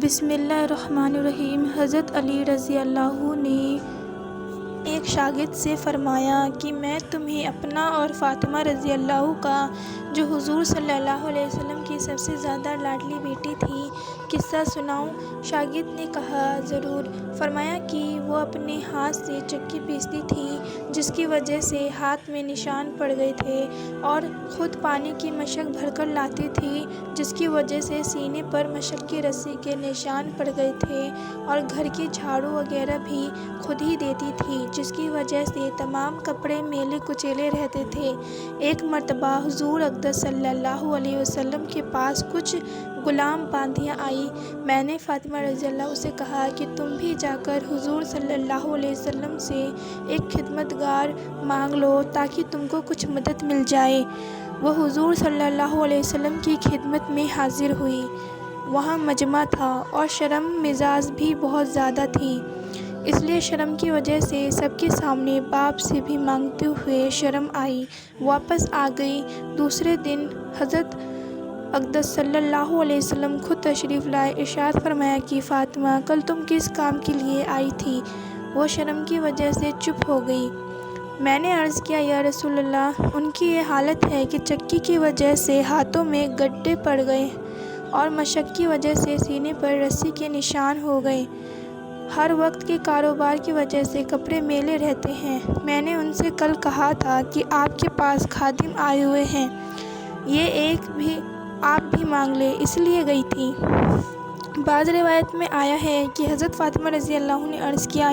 بسم اللہ الرحمن الرحیم۔ حضرت علی رضی اللہ نے ایک شاگرد سے فرمایا کہ میں تمہیں اپنا اور فاطمہ رضی اللہ کا، جو حضور صلی اللہ علیہ وسلم کی سب سے زیادہ لاڈلی بیٹی تھی، قصہ سناؤں؟ شاگرد نے کہا ضرور۔ فرمایا کہ وہ اپنے ہاتھ سے چکی پیستی تھی، جس کی وجہ سے ہاتھ میں نشان پڑ گئے تھے، اور خود پانی کی مشک بھر کر لاتی تھی، جس کی وجہ سے سینے پر مشک کی رسی کے نشان پڑ گئے تھے، اور گھر کی جھاڑو وغیرہ بھی خود ہی دیتی تھی، جس کی وجہ سے تمام کپڑے میلے کچیلے رہتے تھے۔ ایک مرتبہ حضور اقدس صلی اللہ علیہ وسلم کے پاس کچھ غلام باندیاں آئیں۔ میں نے فاطمہ رضی اللہ سے کہا کہ تم بھی جا کر حضور صلی اللہ علیہ وسلم سے ایک خدمتگار مانگ لو تاکہ تم کو کچھ مدد مل جائے۔ وہ حضور صلی اللہ علیہ وسلم کی خدمت میں حاضر ہوئی۔ وہاں مجمع تھا اور شرم مزاج بھی بہت زیادہ تھی، اس لیے شرم کی وجہ سے سب کے سامنے باپ سے بھی مانگتے ہوئے شرم آئی، واپس آ گئی۔ دوسرے دن حضرت اقدس صلی اللہ علیہ وسلم خود تشریف لائے۔ ارشاد فرمایا کہ فاطمہ کل تم کس کام کے لیے آئی تھی؟ وہ شرم کی وجہ سے چپ ہو گئی۔ میں نے عرض کیا یا رسول اللہ، ان کی یہ حالت ہے کہ چکی کی وجہ سے ہاتھوں میں گڈھے پڑ گئے اور مشق کی وجہ سے سینے پر رسی کے نشان ہو گئے۔ ہر وقت کے کاروبار کی وجہ سے کپڑے میلے رہتے ہیں۔ میں نے ان سے کل کہا تھا کہ آپ کے پاس خادم آئے ہوئے ہیں، یہ ایک بھی آپ بھی مانگ لیں، اس لیے گئی تھی۔ بعض روایت میں آیا ہے کہ حضرت فاطمہ رضی اللہ نے عرض کیا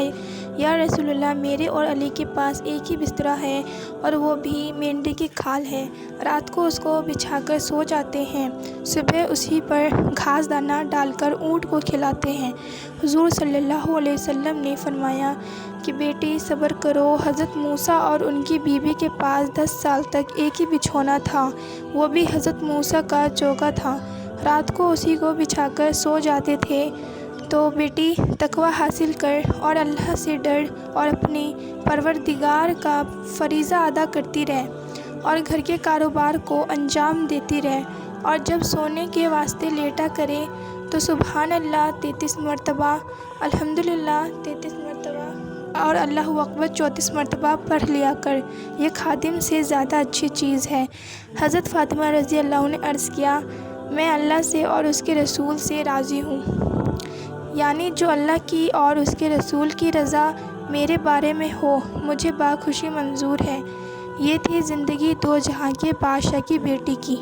یا رسول اللہ، میرے اور علی کے پاس ایک ہی بستر ہے اور وہ بھی مینڈی کی کھال ہے، رات کو اس کو بچھا کر سو جاتے ہیں، صبح اسی پر گھاس دانہ ڈال کر اونٹ کو کھلاتے ہیں۔ حضور صلی اللہ علیہ وسلم نے فرمایا کہ بیٹی صبر کرو۔ حضرت موسیٰ اور ان کی بیوی کے پاس 10 سال تک ایک ہی بچھونا تھا، وہ بھی حضرت موسیٰ کا چوکا تھا، رات کو اسی کو بچھا کر سو جاتے تھے۔ تو بیٹی تقویٰ حاصل کر اور اللہ سے ڈر اور اپنے پروردگار کا فریضہ ادا کرتی رہ، اور گھر کے کاروبار کو انجام دیتی رہ، اور جب سونے کے واسطے لیٹا کرے تو سبحان اللہ 33 مرتبہ، الحمدللہ 33 مرتبہ اور اللہ اکبر 34 مرتبہ پڑھ لیا کر، یہ خادم سے زیادہ اچھی چیز ہے۔ حضرت فاطمہ رضی اللہ نے عرض کیا، میں اللہ سے اور اس کے رسول سے راضی ہوں، یعنی جو اللہ کی اور اس کے رسول کی رضا میرے بارے میں ہو مجھے باخوشی منظور ہے۔ یہ تھی زندگی دو جہاں کے بادشاہ کی بیٹی کی۔